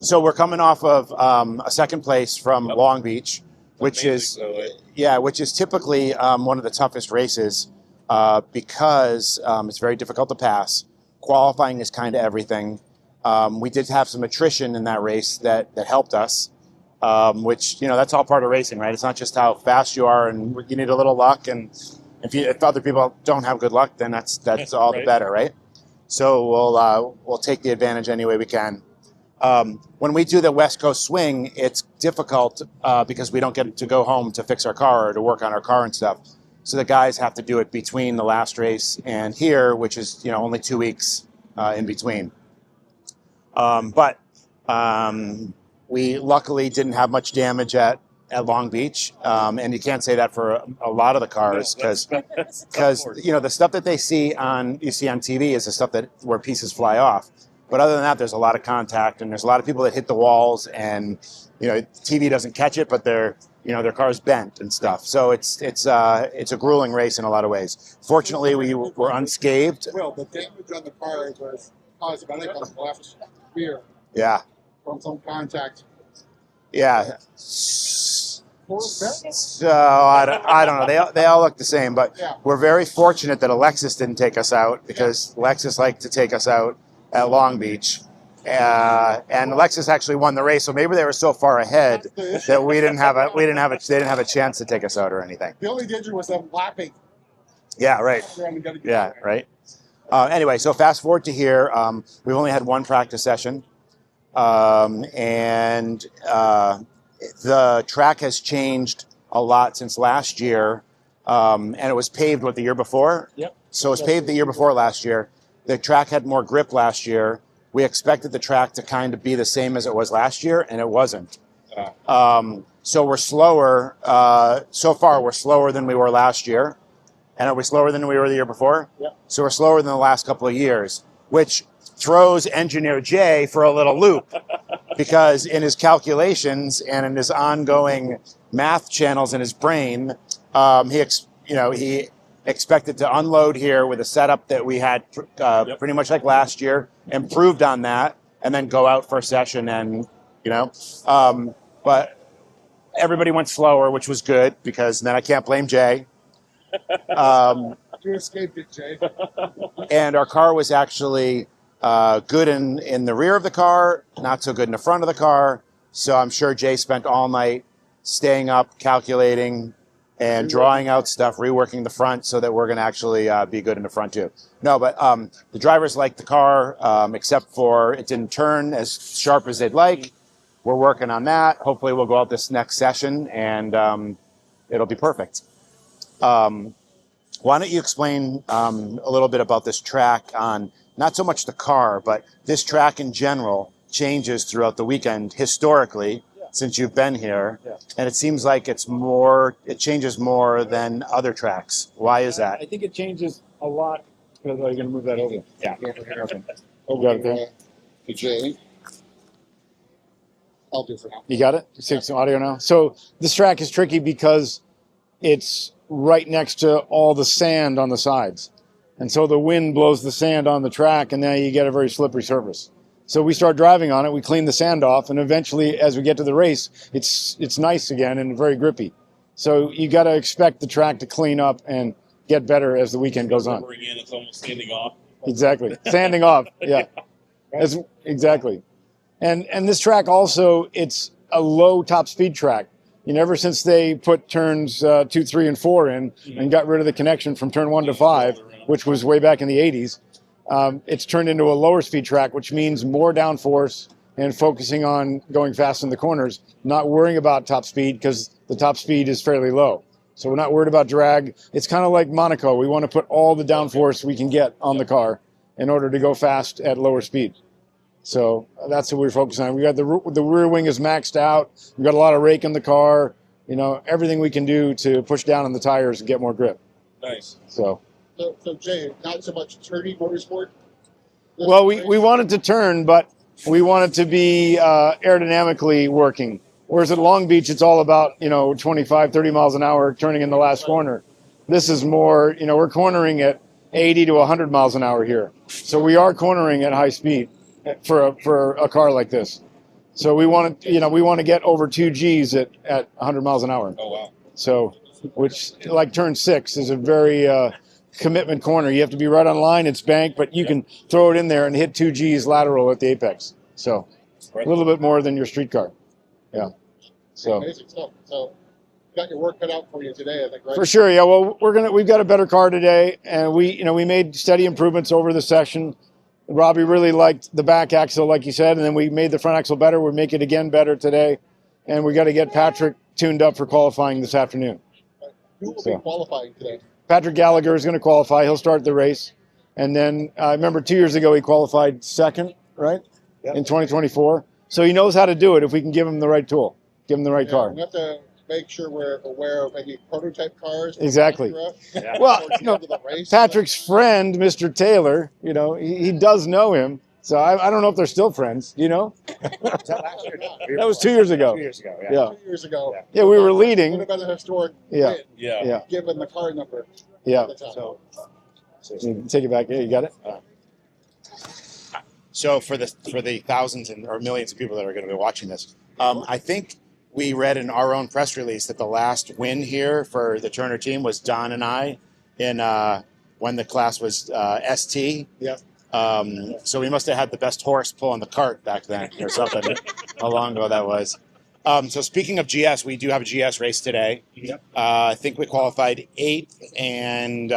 So we're coming off of a second place from Long Beach, which is typically one of the toughest races because it's very difficult to pass. Qualifying is kind of everything. We did have some attrition in that race that helped us, which that's all part of racing, right? It's not just how fast you are, and you need a little luck. And if other people don't have good luck, then that's all the better, right? So we'll take the advantage any way we can. When we do the West Coast swing, it's difficult because we don't get to go home to fix our car or to work on our car and stuff. So the guys have to do it between the last race and here, which is only 2 weeks in between. But we luckily didn't have much damage at Long Beach, and you can't say that for a lot of the cars because the stuff that you see on TV is the stuff where pieces fly off. But other than that, there's a lot of contact, and there's a lot of people that hit the walls, and TV doesn't catch it, but their car's bent and stuff. So it's a grueling race in a lot of ways. Fortunately, we were unscathed. Well, the damage on the car was cosmetic on the left rear. Yeah. From some contact. Yeah. So I don't know. They all look the same, but we're very fortunate that Alexis didn't take us out because Alexis liked to take us out at Long Beach, and Alexis actually won the race. So maybe they were so far ahead that they didn't have a chance to take us out or anything. The only danger was them lapping. Yeah, right. Yeah, right. Anyway, so fast forward to here. We've only had one practice session, and the track has changed a lot since last year, and it was paved the year before. Yep. So it was paved the year before last year. The track had more grip last year. We expected the track to kind of be the same as it was last year, and it wasn't. So we're slower. So far, we're slower than we were last year. And are we slower than we were the year before? Yep. So we're slower than the last couple of years, which throws Engineer Jay for a little loop because in his calculations and in his ongoing math channels in his brain, he expected to unload here with a setup that we had pretty much like last year, improved on that, and then go out for a session but everybody went slower, which was good because then I can't blame Jay. You escaped it, Jay. And our car was actually good in the rear of the car, not so good in the front of the car. So I'm sure Jay spent all night staying up, calculating, and drawing out stuff, reworking the front so that we're going to actually be good in the front too. No, but the drivers liked the car, except for it didn't turn as sharp as they'd like. We're working on that. Hopefully we'll go out this next session and it'll be perfect. Why don't you explain a little bit about this track on not so much the car, but this track in general changes throughout the weekend historically since you've been here, and it seems like it changes more than other tracks. Why is that? I think it changes a lot. Because you're going to move that over. Yeah. Okay. Okay. To Jay. I'll do for now. You got it? You see some audio now? So this track is tricky because it's right next to all the sand on the sides. And so the wind blows the sand on the track, and now you get a very slippery surface. So we start driving on it, we clean the sand off, and eventually, as we get to the race, it's nice again and very grippy. So you got to expect the track to clean up and get better as the weekend goes on. Again, it's almost sanding off. Exactly. Sanding off, yeah. Exactly. And this track also, it's a low top speed track. Ever since they put turns 2, 3, and 4 in and got rid of the connection from turn 1 to 5, which was way back in the 80s, it's turned into a lower speed track, which means more downforce and focusing on going fast in the corners, not worrying about top speed because the top speed is fairly low. So we're not worried about drag. It's kind of like Monaco. We want to put all the downforce we can get on the car in order to go fast at lower speed. So that's what we're focusing on. We got the rear wing is maxed out. We've got a lot of rake in the car. Everything we can do to push down on the tires and get more grip. Nice. So Jay, not so much turning motorsport? Well, we want it to turn, but we want it to be aerodynamically working. Whereas at Long Beach, it's all about, 25, 30 miles an hour turning in the last corner. This is more, we're cornering at 80 to 100 miles an hour here. So we are cornering at high speed for a car like this. So we want to, we want to get over 2 Gs at 100 miles an hour. Oh wow. So, which like turn 6 is a very commitment corner. You have to be right on line. It's banked, but you can throw it in there and hit 2 Gs lateral at the apex. So a little bit more than your street car. Yeah. So Amazing stuff. So you got your work cut out for you today, I think, right? for sure. Yeah. Well, we've got a better car today, and we made steady improvements over the session. Robbie really liked the back axle, like you said, and then we made the front axle better. We'll make it again better today, and we got to get Patrick tuned up for qualifying this afternoon. Who will be qualifying today? Patrick Gallagher is going to qualify. He'll start the race, and then I remember 2 years ago he qualified second, right? Yep. In 2024. So he knows how to do it if we can give him the right tool, give him the right car. We have to make sure we're aware of any prototype cars. Exactly. Yeah. Well, Patrick's friend, Mr. Taylor, he does know him. So I don't know if they're still friends. Do you know? That was 2 years ago. 2 years ago, yeah. Yeah. 2 years ago. Yeah, we were leading. Would have been a historic Yeah. win, Yeah. given the car number. Yeah. At the time. So, Take it back. Yeah, you got it? So for the thousands or millions of people that are going to be watching this, I think we read in our own press release that the last win here for the Turner team was Don and I in when the class was ST. Yeah. So we must have had the best horse pulling the cart back then or something. How long ago that was. So speaking of GS, we do have a GS race today. Yep. I think we qualified 8th and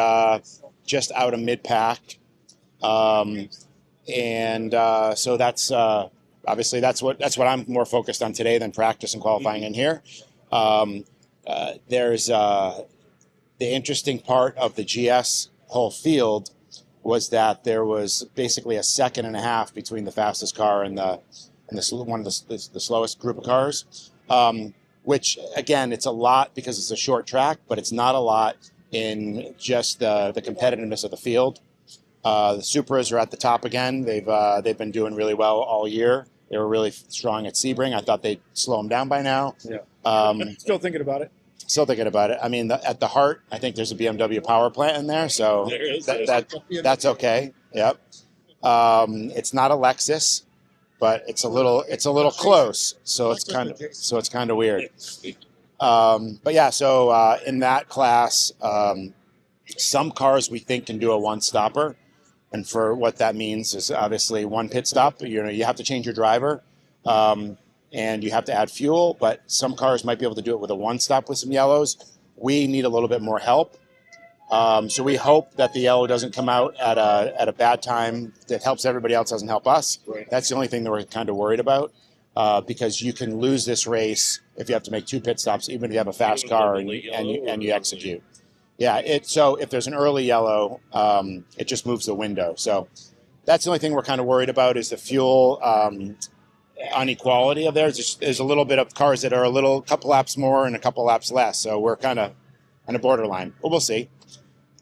just out of mid-pack. So that's obviously that's what I'm more focused on today than practice and qualifying in here. There's the interesting part of the GS whole field was that there was basically a second and a half between the fastest car and one of the slowest group of cars, which again, it's a lot because it's a short track, but it's not a lot in just the competitiveness of the field. The Supras are at the top again. They've been doing really well all year. They were really strong at Sebring. I thought they'd slow them down by now. Yeah. Still thinking about it. Still thinking about it. I mean, at the heart, I think there's a BMW power plant in there, so that's okay. Yep. It's not a Lexus, but it's a little close. So it's kind of weird. But yeah, so in that class, some cars we think can do a one-stopper. And for what that means is obviously one pit stop. You have to change your driver, and you have to add fuel. But some cars might be able to do it with a one-stop with some yellows. We need a little bit more help. So we hope that the yellow doesn't come out at a bad time that helps everybody else, doesn't help us. Right. That's the only thing that we're kind of worried about, because you can lose this race if you have to make 2 pit stops, even if you have a fast car and you execute. Yeah, so if there's an early yellow, it just moves the window. So that's the only thing we're kind of worried about is the fuel inequality of theirs. There's a little bit of cars that are a couple laps more and a couple laps less. So we're kind of on a borderline. But we'll see.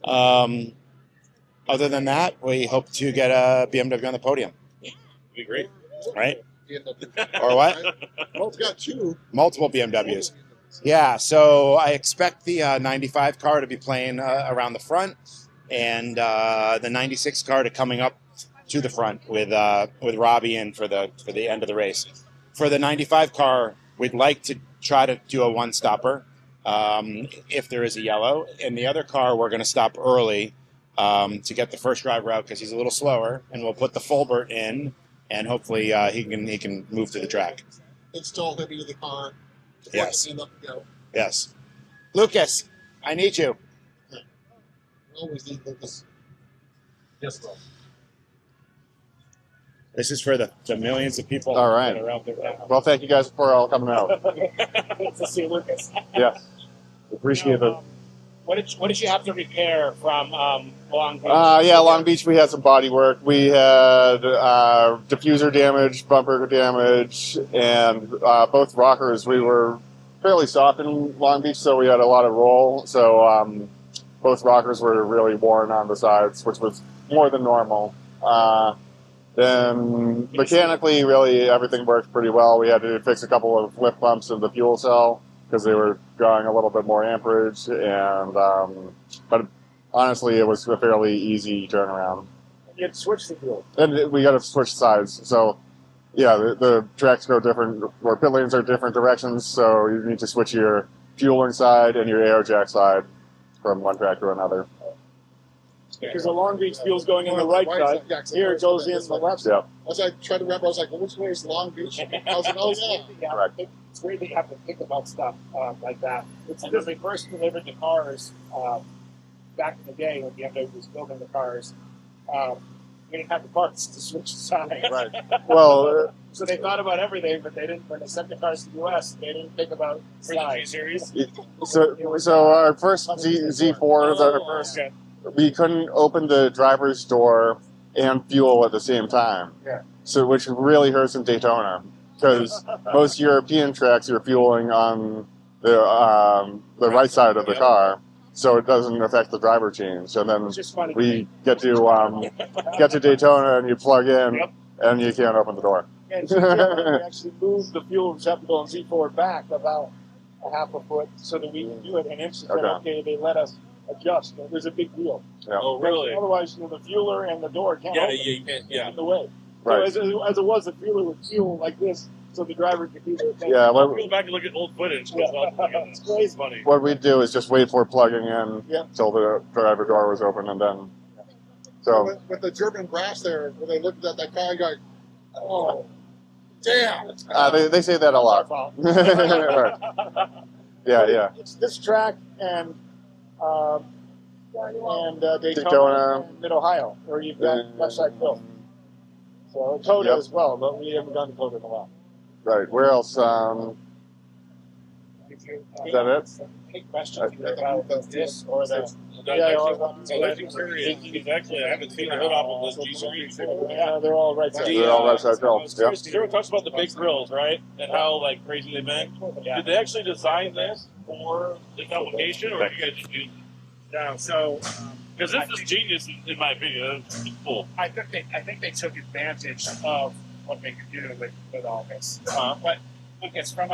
Other than that, we hope to get a BMW on the podium. It'd be great. Right? Or what? Well, it's got 2. Multiple BMWs. Yeah, so I expect the 95 car to be playing around the front, and the 96 car to coming up to the front with Robbie in for the end of the race. For the 95 car, we'd like to try to do a one-stopper if there is a yellow. In the other car, we're going to stop early to get the first driver out because he's a little slower, and we'll put the Fulbert in, and hopefully he can move to the track. Install him into the car. Yes. Go. Yes. Lucas, I need you. We always need Lucas. Yes, bro. This is for the millions of people All right. that are out there now. Well, thank you guys for all coming out. To see Lucas. Yeah, appreciate it. What did you have to repair from Long Beach? Long Beach, we had some body work. We had diffuser damage, bumper damage, and both rockers. We were fairly soft in Long Beach, so we had a lot of roll. So both rockers were really worn on the sides, which was more than normal. Then mechanically, really everything worked pretty well. We had to fix a couple of flip pumps in the fuel cell because they were drawing a little bit more amperage, and but honestly, it was a fairly easy turnaround. You had to switch the fuel. And we got to switch sides, so yeah, the tracks go different, or pit lanes are different directions, so you need to switch your fueling side and your air jack side from one track to another. Because the Long Beach fuel's going in the right side. Yeah, 'cause Here it goes in the left side. Yeah, As I tried to remember, I was like, well, which way is Long Beach? I was like, oh, yeah. Right. It's weird they have to think about stuff like that. And when they first delivered the cars back in the day when BMW was building the cars, we didn't have the parts to switch the sides. right. Well, So they thought about everything, but they didn't. When they sent the cars to the U.S., they didn't think about size. Series. so our first Z4, the first, we couldn't open the driver's door and fuel at the same time. Yeah. So which really hurts in Daytona because most European tracks you're fueling on the right side of the car, so it doesn't affect the driver change. And then It's just funny. we get to Daytona and you plug in and you can't open the door. And GTR, we actually moved the fuel receptacle in Z4 back about a half a foot so that we could do it. And IMSA said, okay, they let us adjust. It was a big deal. Yeah. Oh, really? Otherwise, the fueler and the door can't Yeah, open. you can't. Yeah. In the way. Right. So as it was, the fueler would fuel like this so the driver could do their thing. Yeah. I'll go back and look at old footage. It's crazy. It's funny. What we do is just wait for plugging in Yeah. till the driver door was open, and then so With the German brass there, when they looked at that car, you go, oh, damn. they say that a lot. Right. Yeah. It's this track and Daytona, Daytona. and Mid Ohio, where you've got left side fill. So Coda Yep. as well, but we haven't done Coda in a while. Right. Where else? Is that it? Any questions about this or the? Exactly. I haven't seen the hood off of this G3 before. Yeah, they're all right side. They're all right side fill. Yep. Everyone talks about the big grills, right? And how like crazy they've been. Did they actually design this for this application, or did you guys just use it? No, so Because this is genius, in my opinion. It's cool. I think they took advantage of what they could do with all this. Uh-huh. But look, it's from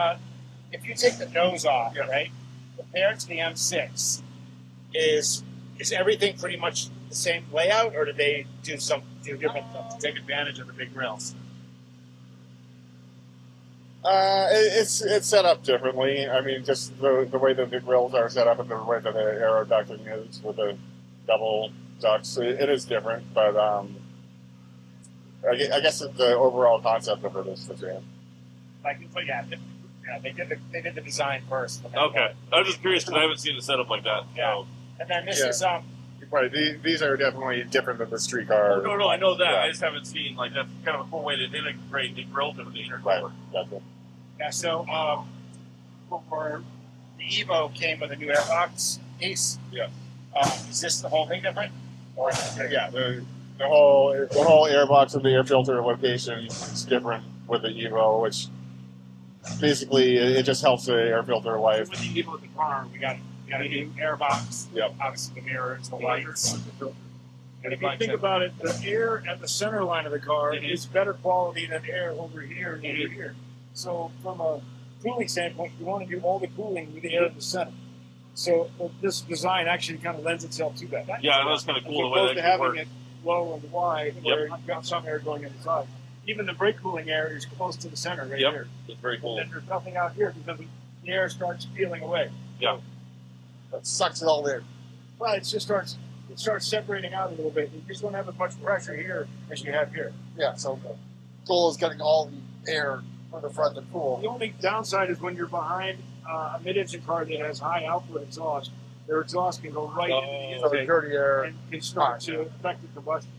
if you take the nose off, right, compared to the M6, is everything pretty much the same layout, or did they do different stuff to take advantage of the big grills? It's set up differently. I mean, just the way that the grills are set up and the way that the aero ducting is with the double ducts, it is different. But I guess the overall concept of it is the same. They did the design first. Okay. I was just curious because I haven't seen a setup like that. Yeah. And then this is Right. These are definitely different than the street car. Oh, no, I know that. Yeah. I just haven't seen, like, that's kind of a cool way to integrate the grill to the inner Right. core. Gotcha. Yeah, so for the Evo came with a new airbox piece. Yeah. Is this the whole thing different? Or Yeah. The whole airbox and the air filter location is different with the Evo, which basically it just helps the air filter life. with the Evo with the car, we got a new airbox. Yep. Obviously the mirrors, the lights. And if you think about it, the air at the center line of the car is better quality than air over here and over here. So from a cooling standpoint, you want to do all the cooling with the air at the center. So this design actually kind of lends itself to that. Yeah, that's kind of As cool the way opposed that to could work. having it low and wide, where you've got some air going inside. Even the brake cooling air is close to the center right Yep. here. It's very cool. And then there's nothing out here because the air starts peeling away. Yeah. That sucks it all in. Well, it starts separating out a little bit. You just don't have as much pressure here as you have here. Yeah, so the goal is getting all the air from the front and pool. The only downside is when you're behind a mid-engine car that has high output exhaust, their exhaust can go right into So the the intake dirty air. and can start to affect the combustion.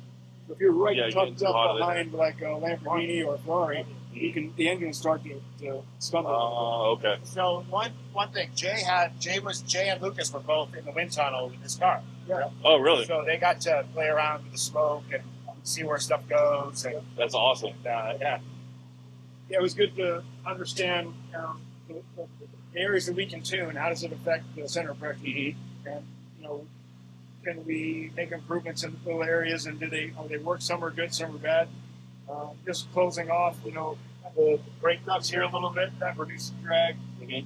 So if you're right Yeah, tucked getting hot up in there. behind like a Lamborghini or a Ferrari, the engine start to stumble. Okay. So one thing, Jay and Lucas were both in the wind tunnel with this car. Oh, really? So they got to play around with the smoke and see where stuff goes. And That's awesome. yeah. Yeah, it was good to understand the areas that we can tune. How does it affect the center of pressure? And can we make improvements in little areas? And are they work? Some are good, some are bad. Just closing off, the brake nuts here a little bit. That reduces drag. If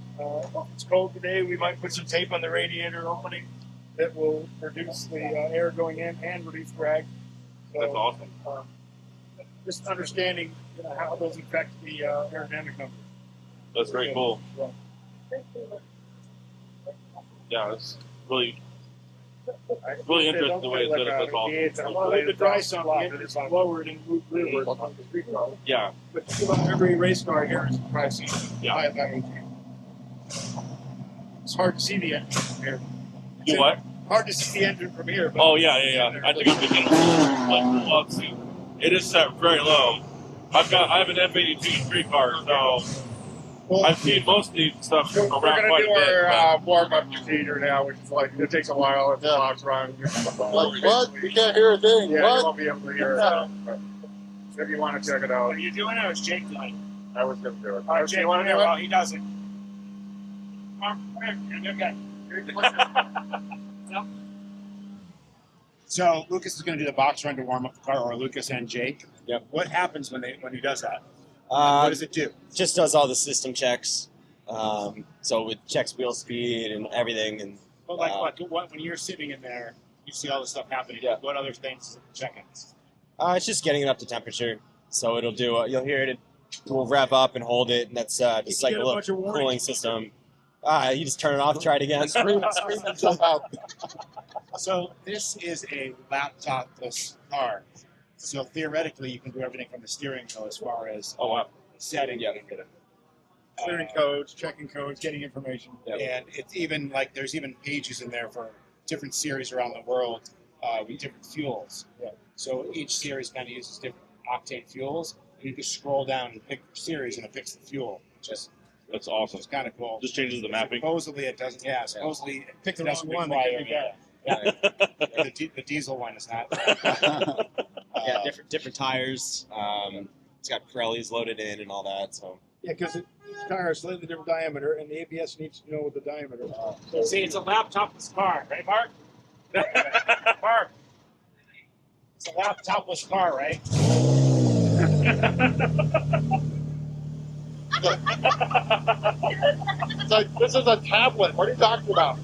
it's cold today, we might put some tape on the radiator opening that will reduce the air going in and reduce drag. So, That's awesome. Just understanding how those affect the aerodynamic numbers. That's very cool. Yeah, it's really interesting the way it's set up. That's awesome. Well, the dry sump, the engine's lowered and moved rearward on the street car. Yeah, But just about every race car here is dry sump. yeah. It's hard to see the engine from here. You what? Hard to see the engine from here. But Oh yeah. I think I'm thinking like well, see, it is set very low. I have an F82 street car, so I've seen most of these stuff We're around gonna quite do a bit. our warm-up procedure now, which is like it takes a while. It's a box run. Like what? You can't hear a thing. yeah, you What? won't be able to hear it. But if you want to check it out. Are you doing it or is Jake doing it? I was gonna do it. All right, Jake, You wanna do it? well, he doesn't. Come on, you're a good guy. So Lucas is going to do the box run to warm up the car, or Lucas and Jake. Yep. What happens when he does that? What does it do? Just does all the system checks. So it checks wheel speed and everything. And Well, like what? When you're sitting in there, you see all this stuff happening. Yeah. What other things is it checking? it's just getting it up to temperature. So it'll do. You'll hear it. We'll rev up and hold it, and that's just like a little cooling system. You just turn it off. Try it again. So this is a laptop-less car. So theoretically, you can do everything from the steering wheel as far as setting. Yeah. Clearing codes, checking codes, getting information. And it's even like there's even pages in there for different series around the world with different fuels. So each series kind of uses different octane fuels. And you can scroll down and pick your series and it picks the fuel. That's awesome. It's kind of cool. Just changes the mapping. Supposedly it doesn't. Yeah. Supposedly it Pick the doesn't wrong one. require. It can The diesel one is not. Yeah, different tires. It's got Pirellis loaded in and all that. So Yeah, because each tire is slightly different diameter, and the ABS needs to know what the diameter is. See, it's a laptopless car, right, Mark? Mark, it's a laptopless car, right? It's like this is a tablet. What are you talking about?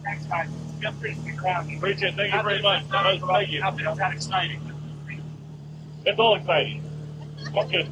Thanks, guys. Feel free to stick around. Appreciate it. Thank you very much. Thank you. Nothing that exciting. It's all exciting. Okay.